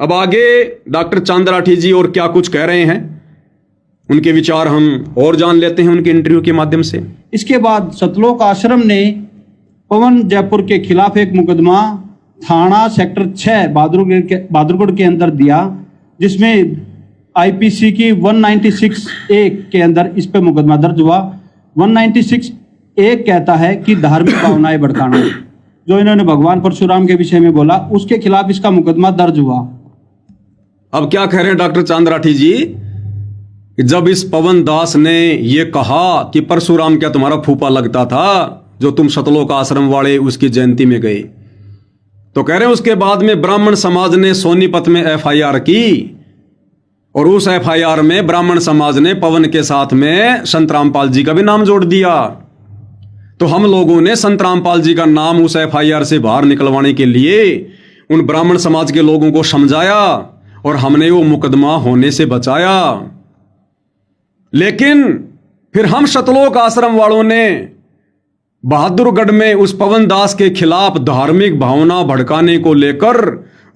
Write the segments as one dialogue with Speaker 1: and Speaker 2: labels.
Speaker 1: अब आगे डॉक्टर चांद राठी जी और क्या कुछ कह रहे हैं, उनके विचार हम और जान लेते हैं उनके इंटरव्यू के माध्यम से।
Speaker 2: इसके बाद सतलोक आश्रम ने पवन जयपुर के खिलाफ एक मुकदमा थाना सेक्टर 6 बहादुरगढ़ के अंदर दिया, जिसमें आईपीसी की 196(a) के अंदर इस पे मुकदमा दर्ज हुआ। 196(a) कहता है कि धार्मिक भावनाएं भड़काना, जो इन्होंने भगवान परशुराम के विषय में बोला, उसके खिलाफ इसका मुकदमा दर्ज हुआ।
Speaker 1: अब क्या कह रहे हैं डॉक्टर चांद राठी जी, जब इस पवन दास ने ये कहा कि परशुराम क्या तुम्हारा फूफा लगता था जो तुम सतलोक आश्रम वाले उसकी जयंती में गए, तो कह रहे हैं उसके बाद में ब्राह्मण समाज ने सोनीपत में एफआईआर की और उस एफआईआर में ब्राह्मण समाज ने पवन के साथ में संत रामपाल जी का भी नाम जोड़ दिया। तो हम लोगों ने संत रामपाल जी का नाम उस एफआईआर से बाहर निकलवाने के लिए उन ब्राह्मण समाज के लोगों को समझाया और हमने वो मुकदमा होने से बचाया। लेकिन फिर हम सतलोक आश्रम वालों ने बहादुरगढ़ में उस पवन दास के खिलाफ धार्मिक भावना भड़काने को लेकर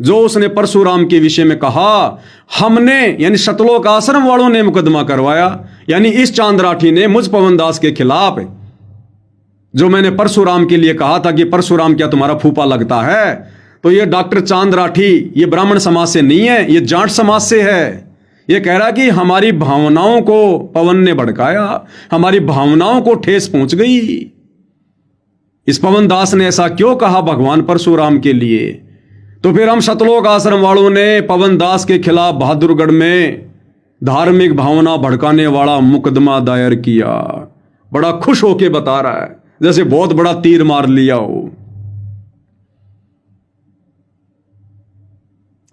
Speaker 1: जो उसने परशुराम के विषय में कहा, हमने यानी सतलोक आश्रम वालों ने मुकदमा करवाया। यानी इस चांद राठी ने मुझ पवन दास के खिलाफ, जो मैंने परशुराम के लिए कहा था कि परशुराम क्या तुम्हारा फूफा लगता है, तो ये डॉक्टर चांद राठी ये ब्राह्मण समाज से नहीं है, ये जाट समाज से है। ये कह रहा कि हमारी भावनाओं को पवन ने भड़काया, हमारी भावनाओं को ठेस पहुंच गई। इस पवन दास ने ऐसा क्यों कहा भगवान परशुराम के लिए? तो फिर हम सतलोक आश्रम वालों ने पवन दास के खिलाफ बहादुरगढ़ में धार्मिक भावना भड़काने वाला मुकदमा दायर किया। बड़ा खुश होके बता रहा है, जैसे बहुत बड़ा तीर मार लिया हो।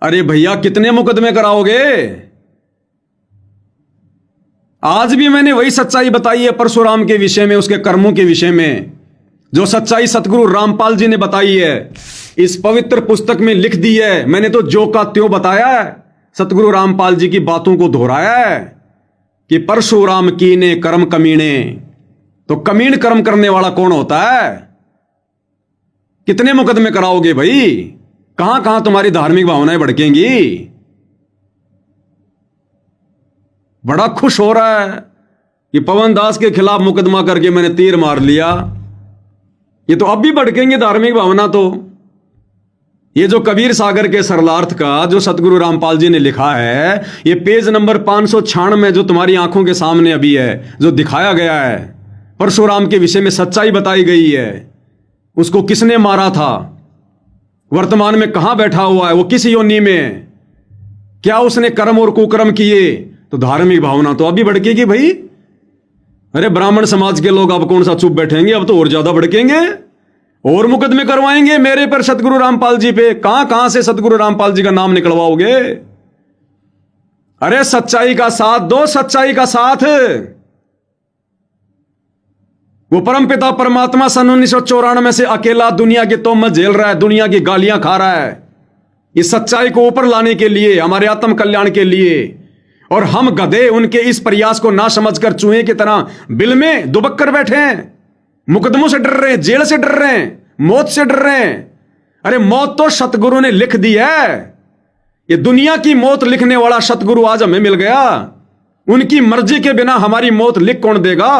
Speaker 1: अरे भैया कितने मुकदमे कराओगे? आज भी मैंने वही सच्चाई बताई है परशुराम के विषय में, उसके कर्मों के विषय में, जो सच्चाई सतगुरु रामपाल जी ने बताई है, इस पवित्र पुस्तक में लिख दी है। मैंने तो जो का त्यों बताया है, सतगुरु रामपाल जी की बातों को दोहराया है कि परशुराम कीने कर्म कमीने। तो कमीन कर्म करने वाला कौन होता है? कितने मुकदमे कराओगे भाई? कहां कहां तुम्हारी धार्मिक भावनाएं भड़केंगी? बड़ा खुश हो रहा है कि पवन दास के खिलाफ मुकदमा करके मैंने तीर मार लिया। ये तो अब भी भड़केंगे धार्मिक भावना। तो ये जो कबीर सागर के सरलार्थ का जो सतगुरु रामपाल जी ने लिखा है, ये पेज नंबर 596 जो तुम्हारी आंखों के सामने अभी है, जो दिखाया गया है, परशुराम के विषय में सच्चाई बताई गई है। उसको किसने मारा था, वर्तमान में कहां बैठा हुआ है, वो किस योनि में, क्या उसने कर्म और कुकर्म किए, तो धार्मिक भावना तो अभी भड़केगी भाई। अरे ब्राह्मण समाज के लोग अब कौन सा चुप बैठेंगे, अब तो और ज्यादा भड़केंगे और मुकदमे करवाएंगे मेरे पर, सतगुरु रामपाल जी पे। कहां कहां से सतगुरु रामपाल जी का नाम निकलवाओगे? अरे सच्चाई का साथ दो, सच्चाई का साथ। वो परमपिता परमात्मा सन 1994 से अकेला दुनिया की तोहमत झेल रहा है, दुनिया की गालियां खा रहा है, इस सच्चाई को ऊपर लाने के लिए, हमारे आत्म कल्याण के लिए। और हम गधे उनके इस प्रयास को ना समझकर चूहे की तरह बिल में दुबक कर बैठे हैं, मुकदमों से डर रहे हैं, जेल से डर रहे हैं, मौत से डर रहे हैं। अरे मौत तो सतगुरु ने लिख दी है। ये दुनिया की मौत लिखने वाला सतगुरु आज हमें मिल गया। उनकी मर्जी के बिना हमारी मौत लिख कौन देगा?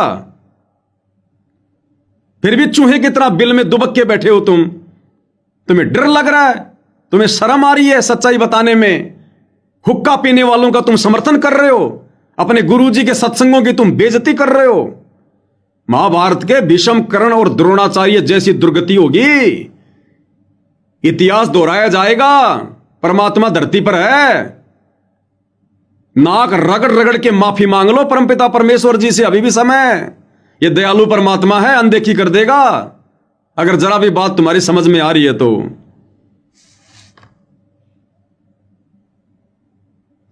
Speaker 1: फिर भी चूहे की तरह बिल में दुबक के बैठे हो तुम। तुम्हें डर लग रहा है, तुम्हें शर्म आ रही है सच्चाई बताने में। हुक्का पीने वालों का तुम समर्थन कर रहे हो, अपने गुरुजी के सत्संगों की तुम बेइज्जती कर रहे हो। महाभारत के भीष्म कर्ण और द्रोणाचार्य जैसी दुर्गति होगी, इतिहास दोहराया जाएगा। परमात्मा धरती पर है, नाक रगड़ रगड़ के माफी मांग लो परमपिता परमेश्वर जी से, अभी भी समय। ये दयालु परमात्मा है, अनदेखी कर देगा अगर जरा भी बात तुम्हारी समझ में आ रही है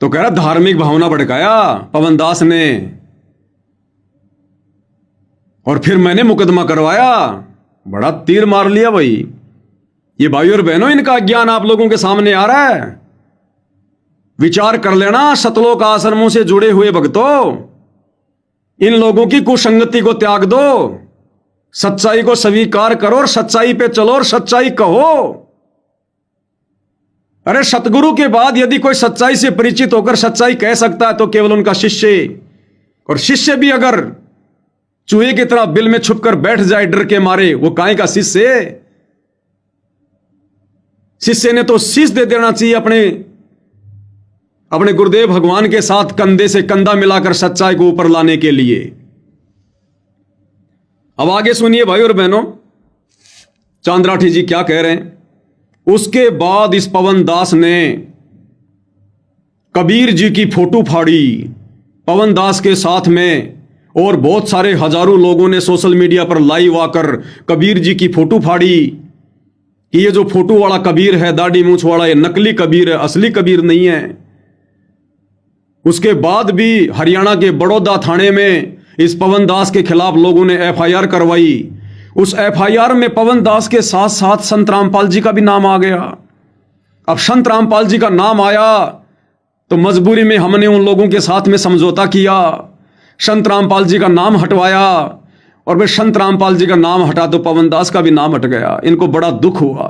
Speaker 1: तो कह रहा धार्मिक भावना भड़काया पवन दास ने, और फिर मैंने मुकदमा करवाया। बड़ा तीर मार लिया भाई। ये भाई और बहनों, इनका ज्ञान आप लोगों के सामने आ रहा है। विचार कर लेना सतलोक आश्रमों से जुड़े हुए भक्तों, इन लोगों की कुसंगति को त्याग दो, सच्चाई को स्वीकार करो और सच्चाई पे चलो और सच्चाई कहो। अरे सतगुरु के बाद यदि कोई सच्चाई से परिचित होकर सच्चाई कह सकता है तो केवल उनका शिष्य, और शिष्य भी अगर चूहे की तरह बिल में छुपकर बैठ जाए डर के मारे, वो काहे का शिष्य? शिष्य ने तो शीश दे देना चाहिए अपने गुरुदेव भगवान के साथ कंधे से कंधा मिलाकर सच्चाई को ऊपर लाने के लिए। अब आगे सुनिए भाई और बहनों, चांद्राठी जी क्या कह रहे हैं। उसके बाद इस पवन दास ने कबीर जी की फोटो फाड़ी। पवन दास के साथ में और बहुत सारे हजारों लोगों ने सोशल मीडिया पर लाइव आकर कबीर जी की फोटो फाड़ी कि ये जो फोटो वाला कबीर है, दाढ़ी मूंछ वाला, ये नकली कबीर है, असली कबीर नहीं है। उसके बाद भी हरियाणा के बड़ौदा थाने में इस पवन दास के खिलाफ लोगों ने एफआईआर करवाई। उस एफआईआर में पवन दास के साथ साथ संत रामपाल जी का भी नाम आ गया। अब संत रामपाल जी का नाम आया तो मजबूरी में हमने उन लोगों के साथ में समझौता किया, संत रामपाल जी का नाम हटवाया, और फिर संत रामपाल जी का नाम हटा तो पवन दास का भी नाम हट गया। इनको बड़ा दुख हुआ।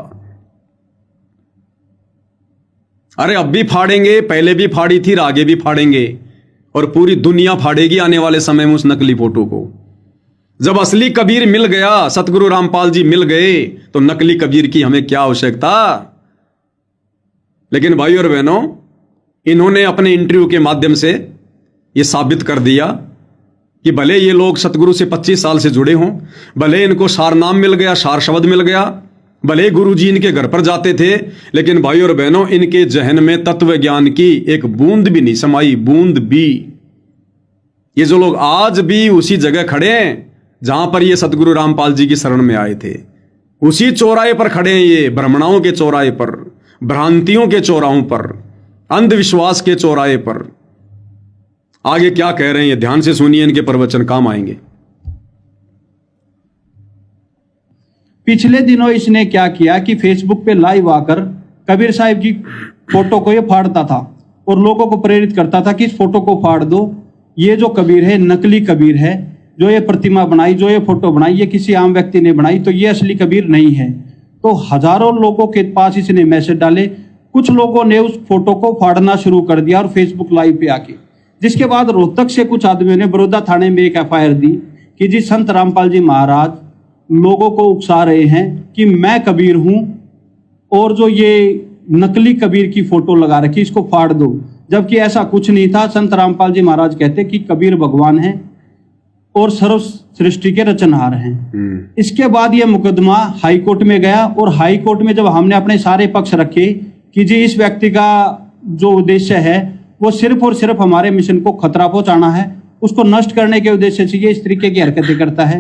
Speaker 1: अरे अब भी फाड़ेंगे, पहले भी फाड़ी थी, आगे भी फाड़ेंगे, और पूरी दुनिया फाड़ेगी आने वाले समय में उस नकली फोटो को। जब असली कबीर मिल गया, सतगुरु रामपाल जी मिल गए, तो नकली कबीर की हमें क्या आवश्यकता। लेकिन भाई और बहनों, इन्होंने अपने इंटरव्यू के माध्यम से यह साबित कर दिया कि भले ये लोग सतगुरु से 25 साल से जुड़े हों, भले इनको सार नाम मिल गया, सार शब्द मिल गया, भले गुरु जी इनके घर पर जाते थे, लेकिन भाई और बहनों, इनके जहन में तत्व ज्ञान की एक बूंद भी नहीं समाई, बूंद भी। ये जो लोग आज भी उसी जगह खड़े हैं जहां पर ये सतगुरु रामपाल जी की शरण में आए थे, उसी चौराहे पर खड़े हैं। ये भ्रमणाओं के चौराहे पर, भ्रांतियों के चौराहों पर, अंधविश्वास के चौराहे पर। आगे क्या कह रहे हैं ये ध्यान से सुनिए, इनके प्रवचन काम आएंगे।
Speaker 2: पिछले दिनों इसने क्या किया कि फेसबुक पे लाइव आकर कबीर साहिब की फोटो को ये फाड़ता था और लोगों को प्रेरित करता था कि इस फोटो को फाड़ दो, ये जो कबीर है नकली कबीर है, जो ये प्रतिमा बनाई, जो ये फोटो बनाई, ये किसी आम व्यक्ति ने बनाई, तो ये असली कबीर नहीं है। तो हजारों लोगों के पास इसने मैसेज डाले। कुछ लोगों ने उस फोटो को फाड़ना शुरू कर दिया और फेसबुक लाइव पे आके, जिसके बाद रोहतक से कुछ आदमियों ने बड़ौदा थाने में एक एफआईआर दी कि जी संत रामपाल जी महाराज लोगों को उकसा रहे हैं कि मैं कबीर हूं, और जो ये नकली कबीर की फोटो लगा रखी इसको फाड़ दो, जबकि ऐसा कुछ नहीं था। संत रामपाल जी महाराज कहते कि कबीर भगवान है और सर्व सृष्टि के रचनहार हैं। इसके बाद ये मुकदमा हाई कोर्ट में गया, और हाई कोर्ट में जब हमने अपने सारे पक्ष रखे कि जी इस व्यक्ति का जो उद्देश्य है वो सिर्फ और सिर्फ हमारे मिशन को खतरा पहुंचाना है, उसको नष्ट करने के उद्देश्य से ये इस तरीके की हरकतें करता है,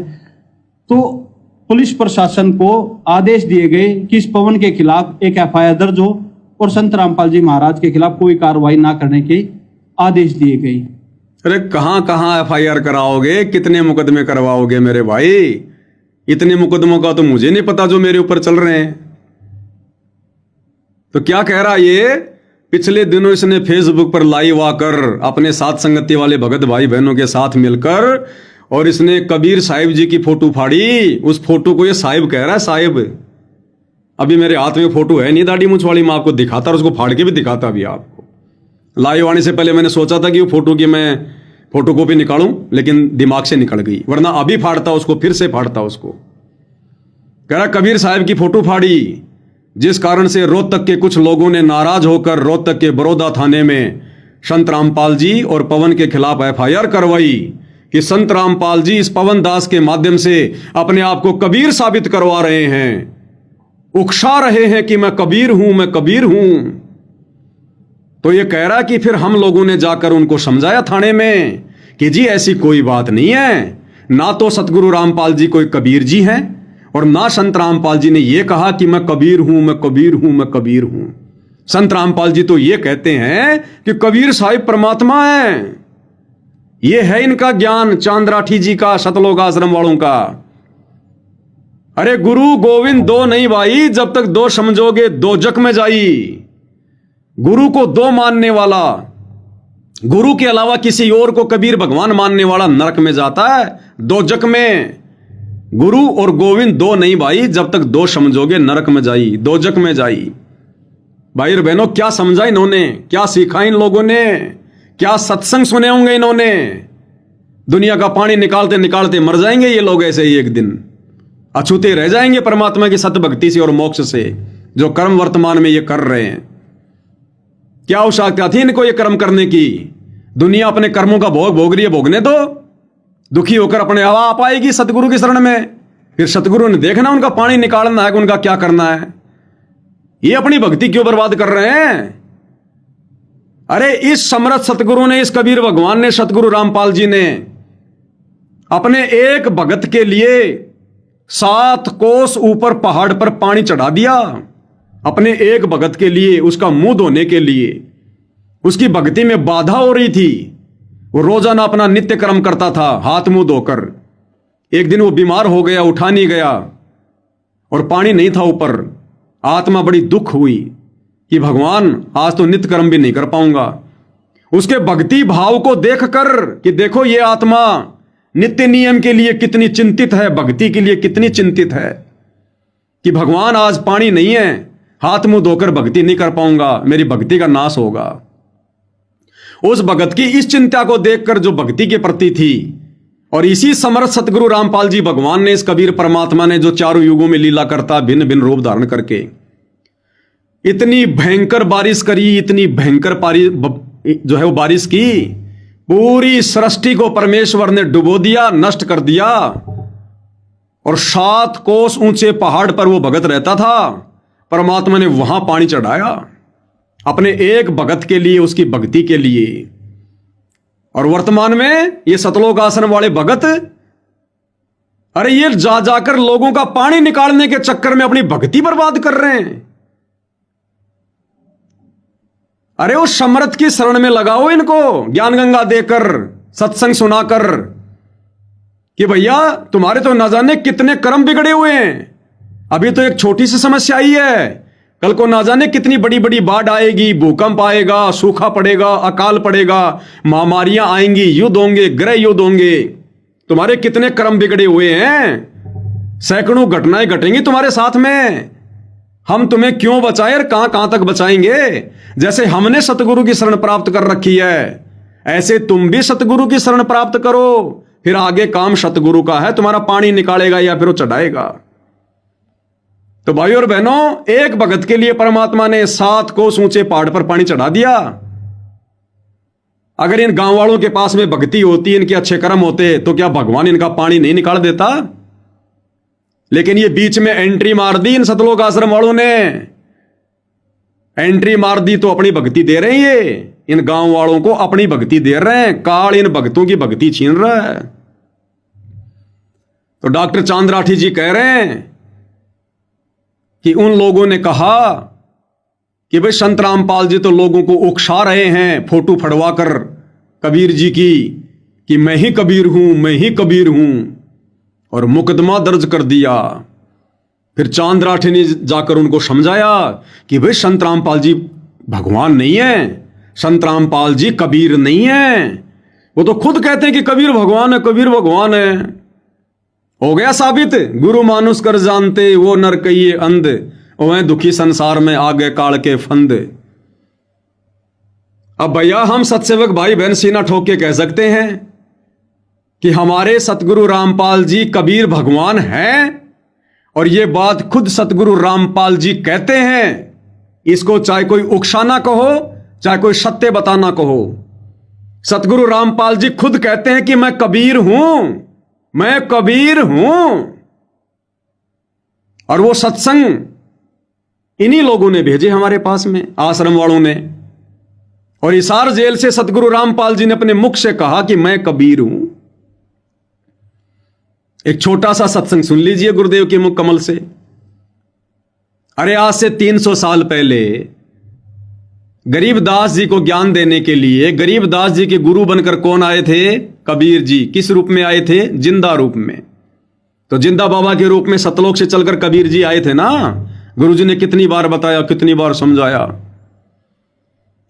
Speaker 2: तो पुलिस प्रशासन को आदेश दिए गए कि इस पवन के खिलाफ एक एफआईआर दर्ज हो और संत रामपाल जी महाराज के खिलाफ कोई कार्रवाई ना करने के आदेश दिए गए।
Speaker 1: अरे कहां कहां एफआईआर कराओगे, कितने मुकदमे करवाओगे मेरे भाई? इतने मुकदमों का तो मुझे नहीं पता जो मेरे ऊपर चल रहे हैं। तो क्या कह रहा ये, पिछले दिनों इसने फेसबुक पर लाइव आकर अपने साथ संगति वाले भगत भाई बहनों के साथ मिलकर, और इसने कबीर साहिब जी की फोटो फाड़ी। उस फोटो को ये साहिब कह रहा है, साहिब। अभी मेरे हाथ में फोटो है नहीं दाढ़ी मूंछ वाली, मैं आपको दिखाता और उसको फाड़ के भी दिखाता भी आपको। लाइव आने से पहले मैंने सोचा था कि वो फोटो की मैं फोटो कॉपी निकालूं, लेकिन दिमाग से निकल गई, वरना अभी फाड़ता उसको, फिर से फाड़ता उसको। कह रहा कबीर साहिब की फोटो फाड़ी, जिस कारण से रोहतक के कुछ लोगों ने नाराज होकर रोहतक के बड़ौदा थाने में संत रामपाल जी और पवन के खिलाफ एफआईआर करवाई कि संत रामपाल जी इस पवन दास के माध्यम से अपने आप को कबीर साबित करवा रहे हैं, उकसा रहे हैं कि मैं कबीर हूं, मैं कबीर हूं। तो ये कह रहा कि फिर हम लोगों ने जाकर उनको समझाया थाने में कि जी ऐसी कोई बात नहीं है, ना तो सतगुरु रामपाल जी कोई कबीर जी हैं और ना संत रामपाल जी ने यह कहा कि मैं कबीर हूं, मैं कबीर हूं, मैं कबीर हूं। संत रामपाल जी तो ये कहते हैं कि कबीर साहिब परमात्मा है। ये है इनका ज्ञान चांद्राठी जी का, सतलोक आश्रम वालों का। अरे गुरु गोविंद दो नहीं भाई, जब तक दो समझोगे दो जग में जाई। गुरु को दो मानने वाला, गुरु के अलावा किसी और को कबीर भगवान मानने वाला नरक में जाता है, दो जग में। गुरु और गोविंद दो नहीं भाई, जब तक दो समझोगे नरक में जाई, दो जग में जाई। भाई और बहनों, क्या समझा इन्होंने, क्या सीखा इन लोगों ने, क्या सत्संग सुने होंगे इन्होंने। दुनिया का पानी निकालते निकालते मर जाएंगे ये लोग ऐसे ही, एक दिन अछूते रह जाएंगे परमात्मा की सत भक्ति से और मोक्ष से, जो कर्म वर्तमान में ये कर रहे हैं। क्या आवश्यकता थी इनको ये कर्म करने की। दुनिया अपने कर्मों का भोग भोग रही है, भोगने दो। दुखी होकर अपने हवा आ पाएगी सतगुरु की शरण में, फिर सतगुरु ने देखना उनका पानी निकालना है, उनका क्या करना है। ये अपनी भक्ति क्यों बर्बाद कर रहे हैं। अरे इस समर्थ सतगुरु ने, इस कबीर भगवान ने, सतगुरु रामपाल जी ने अपने एक भगत के लिए 7 कोस ऊपर पहाड़ पर पानी चढ़ा दिया। अपने एक भगत के लिए, उसका मुंह धोने के लिए। उसकी भक्ति में बाधा हो रही थी। वो रोजाना अपना नित्य कर्म करता था हाथ मुंह धोकर। एक दिन वो बीमार हो गया, उठा नहीं गया और पानी नहीं था ऊपर। आत्मा बड़ी दुख हुई कि भगवान आज तो नित्य कर्म भी नहीं कर पाऊंगा। उसके भक्ति भाव को देखकर कि देखो ये आत्मा नित्य नियम के लिए कितनी चिंतित है, भक्ति के लिए कितनी चिंतित है, कि भगवान आज पानी नहीं है, हाथ मुंह धोकर भक्ति नहीं कर पाऊंगा, मेरी भक्ति का नाश होगा। उस भगत की इस चिंता को देखकर जो भक्ति के प्रति थी, और इसी समर्थ सतगुरु रामपाल जी भगवान ने, इस कबीर परमात्मा ने, जो चारों युगों में लीला करता भिन्न भिन्न रूप धारण करके इतनी भयंकर बारिश करी, इतनी भयंकर जो है वो बारिश की, पूरी सृष्टि को परमेश्वर ने डुबो दिया, नष्ट कर दिया। और 7 कोस ऊंचे पहाड़ पर वो भगत रहता था, परमात्मा ने वहां पानी चढ़ाया अपने एक भगत के लिए, उसकी भक्ति के लिए। और वर्तमान में ये सतलोक आश्रम वाले भगत, अरे ये जा जाकर लोगों का पानी निकालने के चक्कर में अपनी भक्ति बर्बाद कर रहे हैं। अरे उस समर्थ की शरण में लगाओ इनको, ज्ञान गंगा देकर, सत्संग सुनाकर, कि भैया तुम्हारे तो न जाने कितने कर्म बिगड़े हुए हैं। अभी तो एक छोटी सी समस्या आई है, कल को ना जाने कितनी बड़ी बड़ी बाढ़ आएगी, भूकंप आएगा, सूखा पड़ेगा, अकाल पड़ेगा, महामारियां आएंगी, युद्ध होंगे, गृह युद्ध होंगे। तुम्हारे कितने कर्म बिगड़े हुए हैं, सैकड़ों घटनाएं घटेंगी तुम्हारे साथ में। हम तुम्हें क्यों बचाएं और कहां कहां तक बचाएंगे। जैसे हमने सतगुरु की शरण प्राप्त कर रखी है, ऐसे तुम भी सतगुरु की शरण प्राप्त करो, फिर आगे काम सतगुरु का है, तुम्हारा पानी निकालेगा या फिर वो चढ़ाएगा। तो भाई और बहनों, एक भगत के लिए परमात्मा ने 7 कोस ऊंचे पहाड़ पर पानी चढ़ा दिया। अगर इन गांव वालों के पास में भक्ति होती, इनके अच्छे कर्म होते, तो क्या भगवान इनका पानी नहीं निकाल देता। लेकिन ये बीच में एंट्री मार दी इन सतलोक आश्रम वालों ने, एंट्री मार दी तो अपनी भक्ति दे रहे हैं। ये इन गांव वालों को अपनी भक्ति दे रहे हैं, काल इन भक्तों की भक्ति छीन रहा है। तो डॉक्टर चांद राठी जी कह रहे हैं कि उन लोगों ने कहा कि भाई संत रामपाल जी तो लोगों को उकसा रहे हैं फोटो फड़वा कर कबीर जी की, कि मैं ही कबीर हूं, मैं ही कबीर हूं, और मुकदमा दर्ज कर दिया। फिर चांद राठी ने जाकर उनको समझाया कि भाई संत रामपाल जी भगवान नहीं है, संत रामपाल जी कबीर नहीं है। वो तो खुद कहते हैं कि कबीर भगवान है, कबीर भगवान है। हो गया साबित, गुरु मानुष कर जानते वो नर कहिए अंध, वह दुखी संसार में आगे काल के फंद। अब भैया हम सत्सेवक भाई बहन सीना ठोक के कह सकते हैं कि हमारे सतगुरु रामपाल जी कबीर भगवान हैं, और ये बात खुद सतगुरु रामपाल जी कहते हैं। इसको चाहे कोई उकसाना कहो, चाहे कोई सत्य बताना कहो, सतगुरु रामपाल जी खुद कहते हैं कि मैं कबीर हूं, मैं कबीर हूं। और वो सत्संग इन्हीं लोगों ने भेजे हमारे पास में, आश्रम वालों ने। और हिसार जेल से सतगुरु रामपाल जी ने अपने मुख से कहा कि मैं कबीर हूं। एक छोटा सा सत्संग सुन लीजिए गुरुदेव के मुख कमल से। अरे आज से 300 साल पहले गरीबदास जी को ज्ञान देने के लिए गरीबदास जी के गुरु बनकर कौन आए थे? कबीर जी। किस रूप में आए थे? जिंदा रूप में। तो जिंदा बाबा के रूप में सतलोक से चलकर कबीर जी आए थे ना। गुरुजी ने कितनी बार बताया, कितनी बार समझाया।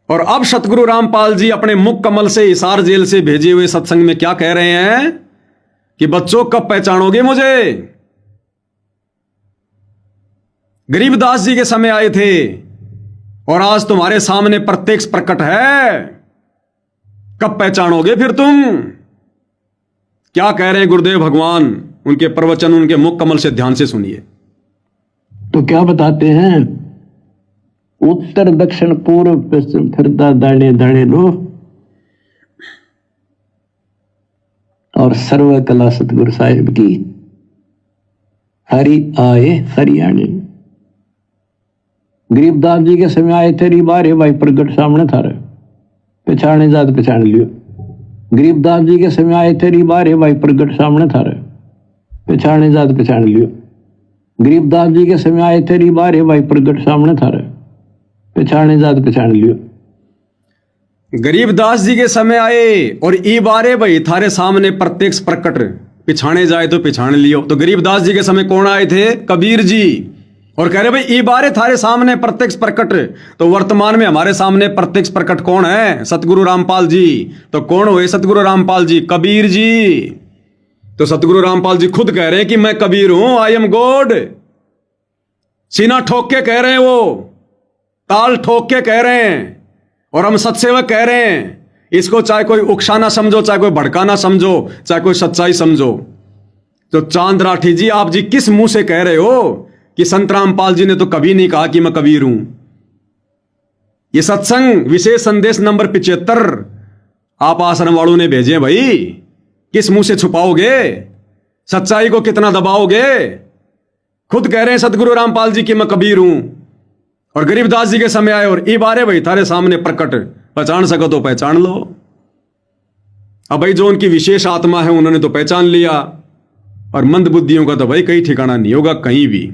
Speaker 1: और अब सतगुरु रामपाल जी अपने मुख कमल से हिसार जेल से भेजे हुए सत्संग में क्या कह रहे हैं कि बच्चों कब पहचानोगे मुझे? गरीबदास जी के समय आए थे और आज तुम्हारे सामने प्रत्यक्ष प्रकट है। कब पहचानोगे फिर तुम? क्या कह रहे हैं गुरुदेव भगवान? उनके प्रवचन उनके मुख कमल से ध्यान से सुनिए।
Speaker 3: तो क्या बताते हैं? उत्तर दक्षिण पूर्व पश्चिम फिरता दाने दाने लो, और सर्व कला सतगुरु साहिब की, हरि आए हरियाणे। गरीबदास जी के समय आए तेरी बारे भाई प्रगट सामने थारे, पहचाने जात पहचान लियो। गरीबदास जी के समय आए तेरी बारे भाई प्रगट सामने थारे, पहचाने जात पहचान लियो। गरीबदास जी के समय आए तेरी बारे भाई प्रगट सामने थारे, पहचाने जात पहचान लियो।
Speaker 1: गरीबदास जी के समय आए और ई बारे भाई थारे सामने प्रत्यक्ष प्रकट, पिछाने जाए तो पिछान लियो। तो गरीबदास जी के समय कौन आए थे? कबीर जी। और कह रहे भाई ई बारे थारे सामने प्रत्यक्ष प्रकट। तो वर्तमान में हमारे सामने प्रत्यक्ष प्रकट कौन है? सतगुरु रामपाल जी। तो कौन हुए सतगुरु रामपाल जी? कबीर जी। तो सतगुरु रामपाल जी खुद कह रहे हैं कि मैं कबीर हूं, आई एम गॉड। सीना ठोक के कह रहे हैं, वो ताल ठोक के कह रहे हैं। और हम सत्सेवक कह रहे हैं। इसको चाहे कोई उकसाना समझो, चाहे कोई भड़काना समझो, चाहे कोई सच्चाई समझो। तो चांद राठी जी, आप जी किस मुंह से कह रहे हो कि संत रामपाल जी ने तो कभी नहीं कहा कि मैं कबीर हूं? ये सत्संग विशेष संदेश नंबर 75 आप आश्रम वालों ने भेजे भाई। किस मुंह से छुपाओगे? सच्चाई को कितना दबाओगे? खुद कह रहे हैं सतगुरु रामपाल जी कि मैं कबीर हूं। और गरीबदास जी के समय आए और ई बारे भाई थारे सामने प्रकट, पहचान सको तो पहचान लो। अब भाई जो उनकी विशेष आत्मा है उन्होंने तो पहचान लिया, और मंद बुद्धियों का तो भाई कहीं ठिकाना नहीं होगा कहीं भी।